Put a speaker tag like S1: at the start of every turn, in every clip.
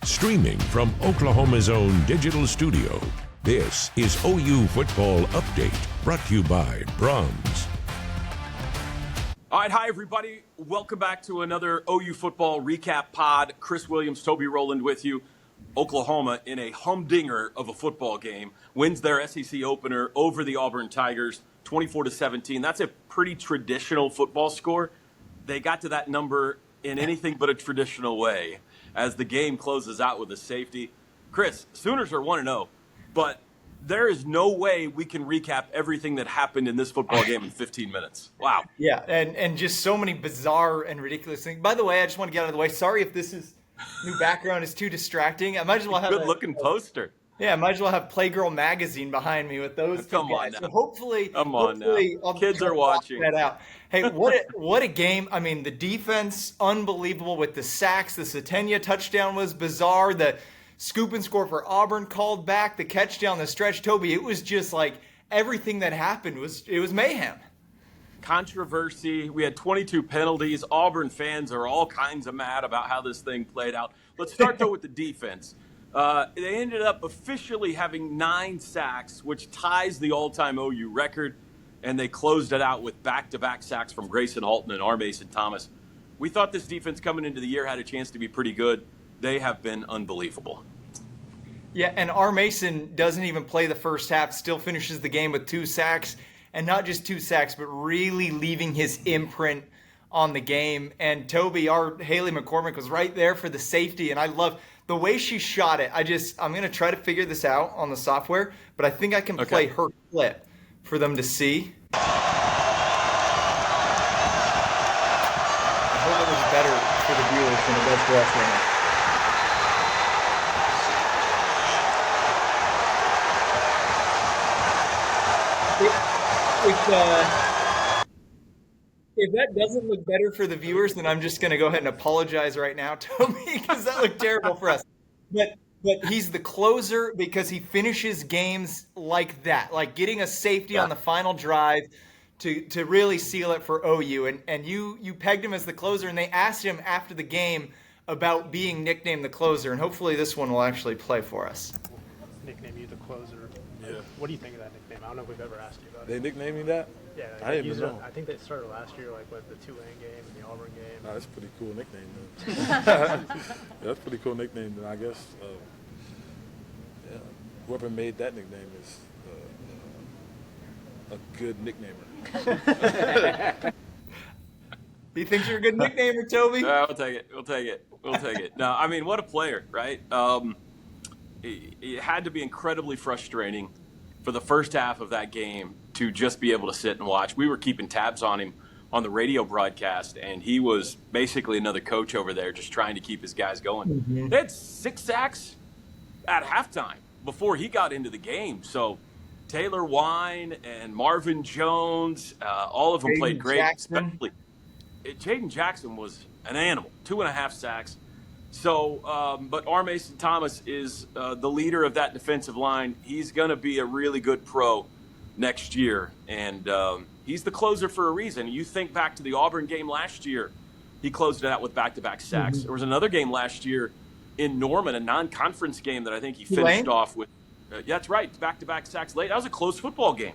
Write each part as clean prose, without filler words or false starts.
S1: Streaming from Oklahoma's own digital studio, this is OU Football Update, brought to you by Brahms.
S2: All right, hi, everybody. Welcome back to another OU Football Recap Pod. Chris Williams, Toby Rowland with you. Oklahoma, in a humdinger of a football game, wins their SEC opener over the Auburn Tigers, 24-17. That's a pretty traditional football score. They got to that number in anything but a traditional way as the game closes out with a safety. Chris, Sooners are 1-0, but there is no way we can recap everything that happened in this football game in 15 minutes. Wow.
S3: Yeah, and just so many bizarre and ridiculous things. By the way, I just want to get out of the way. Sorry if this is new background is too distracting. I might as well have
S2: good-looking poster.
S3: Yeah, I might as well have Playgirl magazine behind me with those two guys. So hopefully,
S2: Kids are watching
S3: that out. Hey, what a game! I mean, the defense unbelievable with the sacks. The Sategna touchdown was bizarre. The scoop and score for Auburn called back. The catch down the stretch, Toby. It was just like everything that happened was mayhem.
S2: Controversy. We had 22 penalties. Auburn fans are all kinds of mad about how this thing played out. Let's start though with the defense. They ended up officially having 9 sacks, which ties the all-time OU record, and they closed it out with back-to-back sacks from Grayson Halton and R. Mason Thomas. We thought this defense coming into the year had a chance to be pretty good. They have been unbelievable.
S3: Yeah, and R. Mason doesn't even play the first half, still finishes the game with 2 sacks, and not just 2 sacks, but really leaving his imprint on the game. And Toby, our Haley McCormick, was right there for the safety, and I love the way she shot it. I'm going to try to figure this out on the software, but I think I can play her clip for them to see. I hope it was better for the viewers than it does for us right now. If that doesn't look better for the viewers, then I'm just going to go ahead and apologize right now, Toby, because that looked terrible for us. But he's the closer because he finishes games like that, like getting a safety on the final drive to really seal it for OU. And you pegged him as the closer, and they asked him after the game about being nicknamed the closer, and hopefully this one will actually play for us.
S4: Nickname you the closer.
S5: Yeah.
S4: What do you think of that nickname? I don't know if we've ever asked you about
S5: They
S4: it.
S5: nicknamed me that?
S4: Yeah,
S5: I didn't even know.
S4: I think they started last year, like with the Tulane game and the Auburn game.
S5: That's a pretty cool nickname, man. That's a pretty cool nickname, then I guess. Whoever made that nickname is a good nicknamer.
S3: He thinks you're a good nicknamer, Toby?
S2: We'll take it. No, I mean, what a player, right? It had to be incredibly frustrating for the first half of that game to just be able to sit and watch. We were keeping tabs on him on the radio broadcast, and he was basically another coach over there just trying to keep his guys going. Mm-hmm. They had 6 sacks at halftime before he got into the game. So Taylor Wine and Marvin Jones, all of them played great. Especially Jaden Jackson was an animal, 2.5 sacks. So, but R. Mason Thomas is the leader of that defensive line. He's going to be a really good pro next year, and he's the closer for a reason. You think back to the Auburn game last year, he closed it out with back-to-back sacks. Mm-hmm. There was another game last year in Norman, a non-conference game that I think he finished off with. Yeah, that's right, back-to-back sacks late. That was a close football game.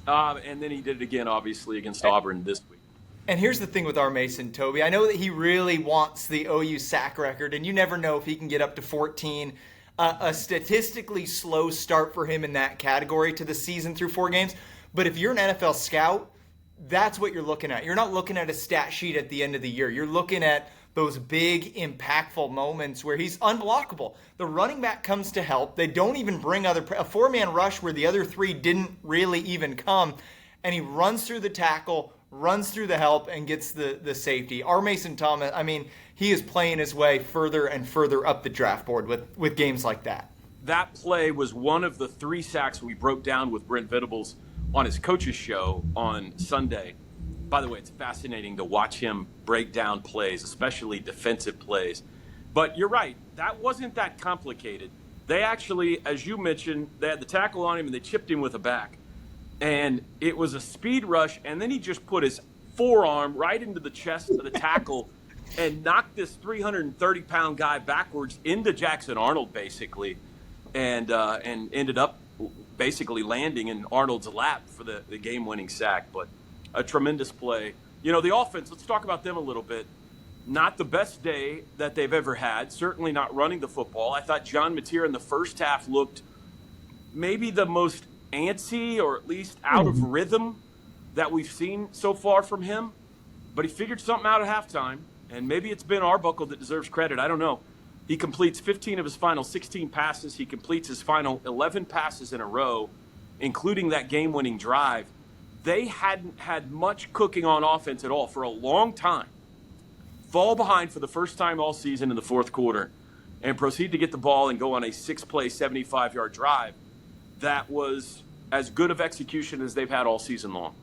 S2: And then he did it again, obviously, against Auburn this week.
S3: And here's the thing with R. Mason, Toby. I know that he really wants the OU sack record, and you never know if he can get up to 14. A statistically slow start for him in that category to the season through 4 games. But if you're an NFL scout, that's what you're looking at. You're not looking at a stat sheet at the end of the year. You're looking at those big, impactful moments where he's unblockable. The running back comes to help. They don't even bring a 4-man rush where the other 3 didn't really even come. And he runs through the tackle, runs through the help, and gets the safety. R. Mason Thomas, I mean, he is playing his way further and further up the draft board with games like that.
S2: That play was one of the 3 sacks we broke down with Brent Venables on his coach's show on Sunday. By the way, it's fascinating to watch him break down plays, especially defensive plays. But you're right, that wasn't that complicated. They actually, as you mentioned, they had the tackle on him and they chipped him with a back. And it was a speed rush, and then he just put his forearm right into the chest of the tackle and knocked this 330-pound guy backwards into Jackson Arnold, basically, and ended up basically landing in Arnold's lap for the game-winning sack. But a tremendous play. You know, the offense, let's talk about them a little bit. Not the best day that they've ever had, certainly not running the football. I thought John Mateer in the first half looked maybe the most antsy, or at least out of rhythm that we've seen so far from him. But he figured something out at halftime, and maybe it's Ben Arbuckle that deserves credit. I don't know. He completes 15 of his final 16 passes. He completes his final 11 passes in a row, including that game-winning drive. They hadn't had much cooking on offense at all for a long time. Fall behind for the first time all season in the fourth quarter, and proceed to get the ball and go on a 6-play, 75-yard drive. That was as good of execution as they've had all season long.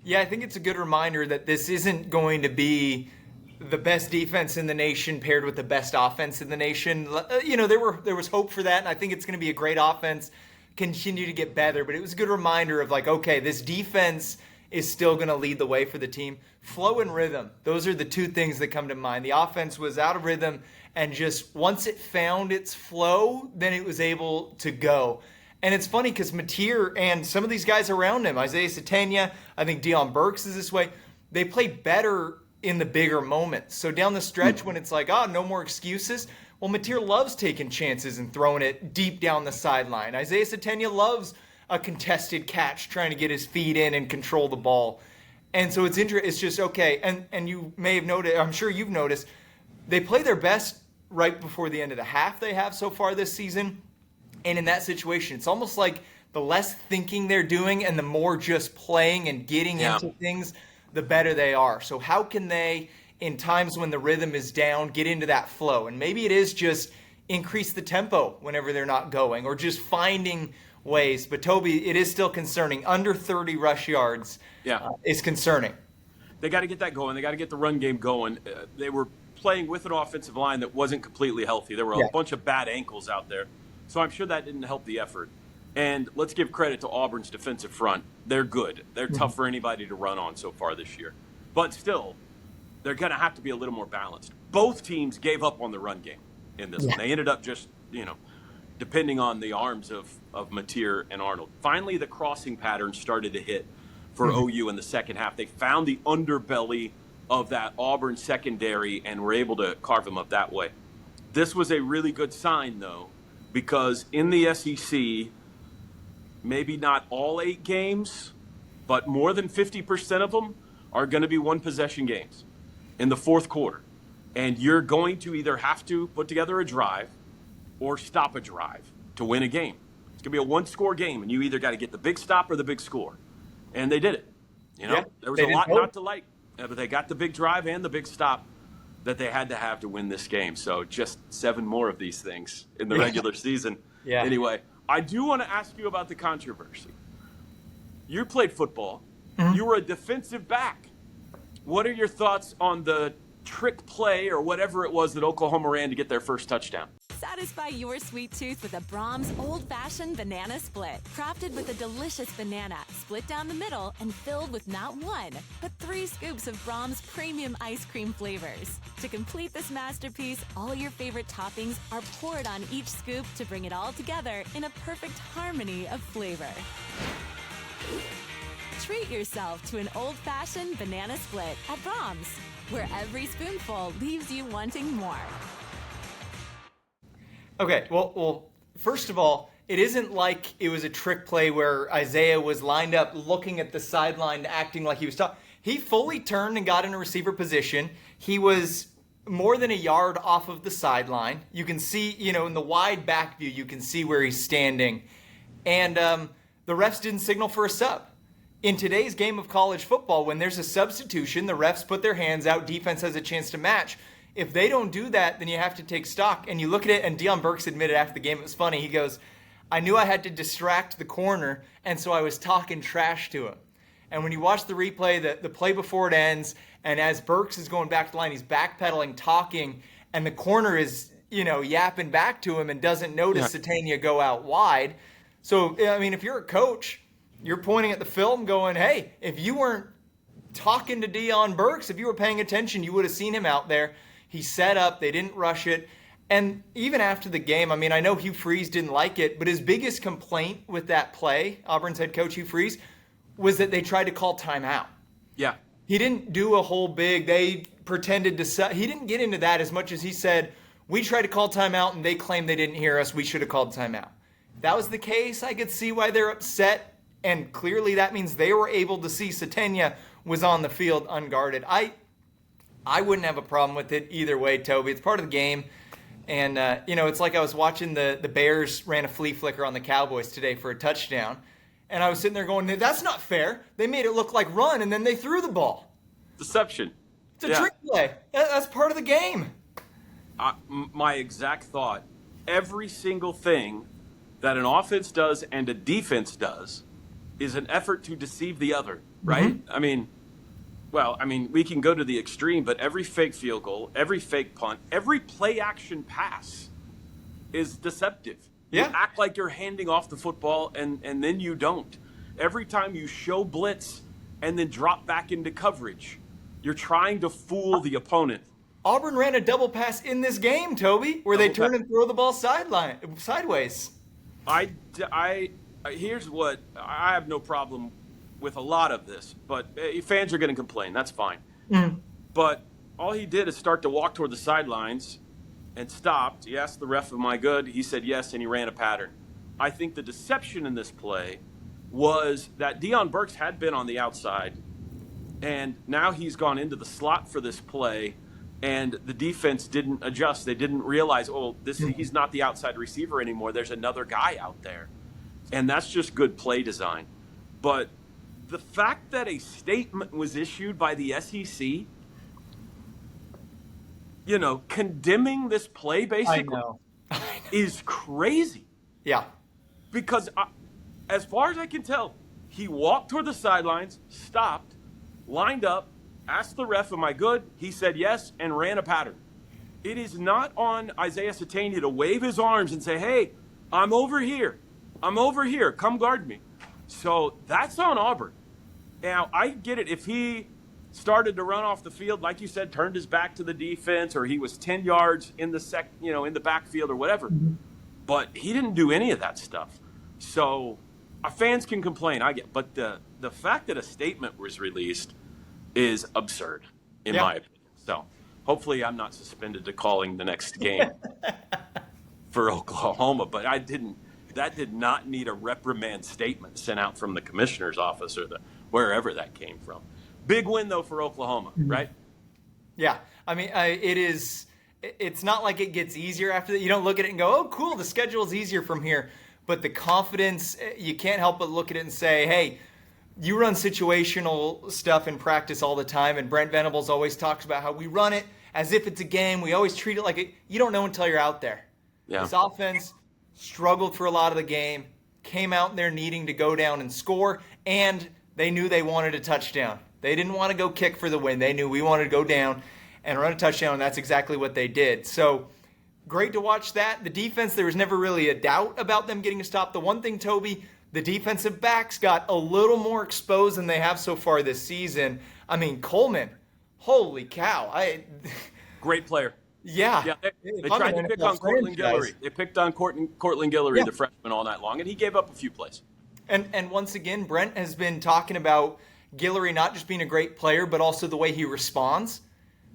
S3: Yeah, I think it's a good reminder that this isn't going to be the best defense in the nation paired with the best offense in the nation. You know, there was hope for that, and I think it's going to be a great offense, continue to get better. But it was a good reminder of, like, okay, this defense is still going to lead the way for the team. Flow and rhythm, those are the two things that come to mind. The offense was out of rhythm, and just once it found its flow, then it was able to go. And it's funny because Mateer and some of these guys around him, Isaiah Sategna, I think Deion Burks is this way, they play better in the bigger moments. So down the stretch when it's like, no more excuses, well, Mateer loves taking chances and throwing it deep down the sideline. Isaiah Sategna loves a contested catch, trying to get his feet in and control the ball. And so it's just, okay, and you may have noticed, I'm sure you've noticed, they play their best right before the end of the half they have so far this season. And in that situation, it's almost like the less thinking they're doing and the more just playing and getting into things, the better they are. So how can they, in times when the rhythm is down, get into that flow? And maybe it is just increase the tempo whenever they're not going, or just finding ways. But Toby, it is still concerning. Under 30 rush yards is concerning.
S2: They got to get that going. They got to get the run game going. They were playing with an offensive line that wasn't completely healthy. There were a bunch of bad ankles out there. So I'm sure that didn't help the effort. And let's give credit to Auburn's defensive front. They're good. They're tough for anybody to run on so far this year. But still, they're going to have to be a little more balanced. Both teams gave up on the run game in this one. They ended up just, depending on the arms of Mateer and Arnold. Finally, the crossing pattern started to hit for OU in the second half. They found the underbelly of that Auburn secondary and were able to carve them up that way. This was a really good sign, though, because in the SEC, maybe not all 8 games, but more than 50% of them are going to be one-possession games in the fourth quarter. And you're going to either have to put together a drive or stop a drive to win a game. It's going to be a one-score game, and you either got to get the big stop or the big score. And they did it. There was a lot not to like, but they got the big drive and the big stop that they had to have to win this game. So just 7 more of these things in the regular season. Anyway, I do want to ask you about the controversy. You played football. You were a defensive back. What are your thoughts on the trick play or whatever it was that Oklahoma ran to get their first touchdown?
S6: Satisfy your sweet tooth with a Brahms old-fashioned banana split. Crafted with a delicious banana, split down the middle and filled with not 1, but 3 scoops of Brahms premium ice cream flavors. To complete this masterpiece, all your favorite toppings are poured on each scoop to bring it all together in a perfect harmony of flavor. Treat yourself to an old-fashioned banana split at Brahms, where every spoonful leaves you wanting more.
S3: Okay, well, first of all, it isn't like it was a trick play where Isaiah was lined up looking at the sideline acting like he was talking. He fully turned and got in a receiver position. He was more than a yard off of the sideline. You can see, in the wide back view, you can see where he's standing. And the refs didn't signal for a sub. In today's game of college football, when there's a substitution, the refs put their hands out, defense has a chance to match. If they don't do that, then you have to take stock. And you look at it, and Deion Burks admitted after the game, it was funny. He goes, I knew I had to distract the corner, and so I was talking trash to him. And when you watch the replay, the play before it ends, and as Burks is going back to the line, he's backpedaling, talking, and the corner is, yapping back to him and doesn't notice Sategna go out wide. So, if you're a coach, you're pointing at the film going, hey, if you weren't talking to Deion Burks. If you were paying attention, you would have seen him out there. He set up. They didn't rush it. And even after the game, I mean, I know Hugh Freeze didn't like it, but his biggest complaint with that play, Auburn's head coach Hugh Freeze, was that they tried to call timeout.
S2: Yeah.
S3: He didn't do a whole big, they pretended to, he didn't get into that as much as he said, we tried to call timeout and they claimed they didn't hear us. We should have called timeout. If that was the case, I could see why they're upset. And clearly that means they were able to see Sategna was on the field unguarded. I wouldn't have a problem with it either way, Toby. It's part of the game. And, it's like I was watching the Bears ran a flea flicker on the Cowboys today for a touchdown. And I was sitting there going, that's not fair. They made it look like run, and then they threw the ball.
S2: Deception.
S3: It's a trick play. That's part of the game.
S2: My exact thought, every single thing that an offense does and a defense does is an effort to deceive the other, right? Mm-hmm. We can go to the extreme, but every fake field goal, every fake punt, every play action pass is deceptive.
S3: Yeah.
S2: You act like you're handing off the football, and then you don't. Every time you show blitz and then drop back into coverage, you're trying to fool the opponent.
S3: Auburn ran a double pass in this game, Toby, where they turn and throw the ball sideways.
S2: Here's what, I have no problem with a lot of this, but fans are going to complain. That's fine.
S3: Mm.
S2: But all he did is start to walk toward the sidelines and stopped. He asked the ref, am I good? He said yes, and he ran a pattern. I think the deception in this play was that Deion Burks had been on the outside, and now he's gone into the slot for this play, and the defense didn't adjust. They didn't realize, he's not the outside receiver anymore. There's another guy out there. And that's just good play design. But the fact that a statement was issued by the SEC, condemning this play basically is crazy.
S3: Yeah.
S2: Because as far as I can tell, he walked toward the sidelines, stopped, lined up, asked the ref, am I good? He said yes, and ran a pattern. It is not on Isaiah Sategna to wave his arms and say, hey, I'm over here. Come guard me. So that's on Auburn. Now, I get it. If he started to run off the field, like you said, turned his back to the defense, or he was 10 yards in the in the backfield or whatever. Mm-hmm. But he didn't do any of that stuff. So fans can complain. I get, but the fact that a statement was released is absurd, in my opinion. So hopefully I'm not suspended to calling the next game for Oklahoma, but that did not need a reprimand statement sent out from the commissioner's office or wherever that came from. Big win, though, for Oklahoma, right?
S3: Yeah. I mean, it's not like it gets easier after that. You don't look at it and go, oh, cool, the schedule is easier from here. But the confidence, you can't help but look at it and say, hey, you run situational stuff in practice all the time, and Brent Venables always talks about how we run it as if it's a game. We always treat it like it. You don't know until you're out there. Yeah. This offense struggled for a lot of the game, came out there needing to go down and score, and they knew they wanted a touchdown. They didn't want to go kick for the win. They knew we wanted to go down and run a touchdown, and that's exactly what they did. So great to watch that. The defense, there was never really a doubt about them getting to stop. The one thing, Toby, the defensive backs got a little more exposed than they have so far this season. I mean, Coleman, holy cow.
S2: Great player.
S3: Yeah.
S2: They tried to pick on Cortland Guillory. They picked on Cortland Guillory, the freshman, all night long, and he gave up a few plays.
S3: And once again, Brent has been talking about Guillory not just being a great player, but also the way he responds.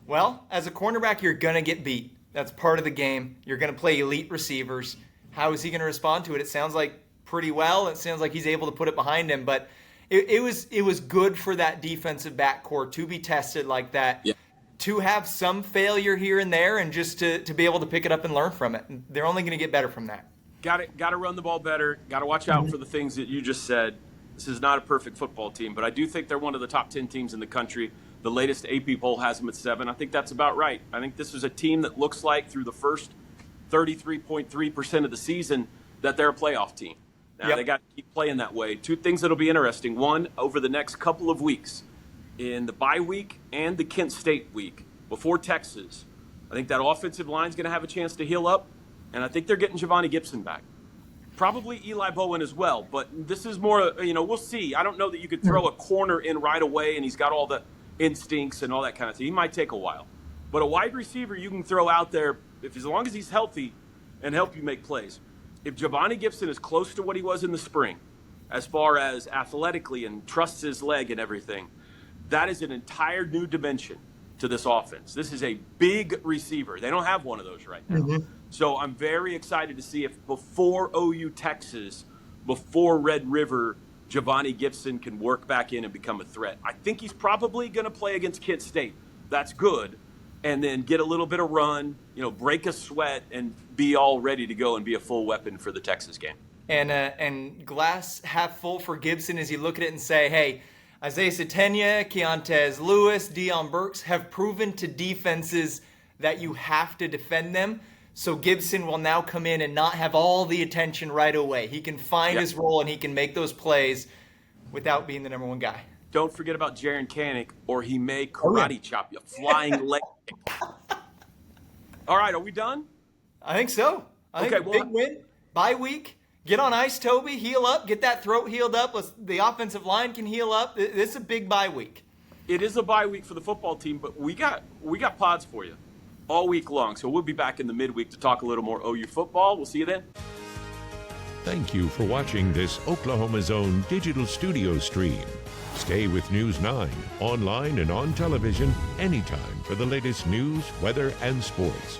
S3: Well, as a cornerback, you're going to get beat. That's part of the game. You're going to play elite receivers. How is he going to respond to it? It sounds like pretty well. It sounds like he's able to put it behind him. But it was good for that defensive backcourt to be tested like that. Yeah. To have some failure here and there, and just to be able to pick it up and learn from it. They're only going to get better from that.
S2: Got to run the ball better. Got to watch out for the things that you just said. This is not a perfect football team, but I do think they're one of the top 10 teams in the country. The latest AP poll has them at 7. I think that's about right. I think this is a team that looks like through the first 33.3% of the season that they're a playoff team. Now, They got to keep playing that way. Two things that'll be interesting. One, over the next couple of weeks, in the bye week and the Kent State week before Texas, I think that offensive line is going to have a chance to heal up, and I think they're getting Giovanni Gibson back. Probably Eli Bowen as well, but this is more, we'll see. I don't know that you could throw a corner in right away and he's got all the instincts and all that kind of thing. He might take a while. But a wide receiver you can throw out there as long as he's healthy and help you make plays. If Giovanni Gibson is close to what he was in the spring, as far as athletically and trusts his leg and everything, that is an entire new dimension to this offense. This is a big receiver. They don't have one of those right now. Mm-hmm. So I'm very excited to see if before OU Texas, before Red River, Giovanni Gibson can work back in and become a threat. I think he's probably going to play against Kent State. That's good. And then get a little bit of run, break a sweat, and be all ready to go and be a full weapon for the Texas game.
S3: And glass half full for Gibson as you look at it and say, hey, Isaiah Sategna, Keontez Lewis, Deion Burks have proven to defenses that you have to defend them. So Gibson will now come in and not have all the attention right away. He can find his role and he can make those plays without being the number one guy.
S2: Don't forget about Jaren Kanak, or he may karate chop you. Flying leg kick. All right, are we done?
S3: I think so. I think big win, bye week. Get on ice, Toby. Heal up. Get that throat healed up. The offensive line can heal up. This is a big bye week.
S2: It is a bye week for the football team, but we got pods for you all week long. So we'll be back in the midweek to talk a little more OU football. We'll see you then.
S1: Thank you for watching this Oklahoma's Own digital studio stream. Stay with News 9, online and on television anytime for the latest news, weather, and sports.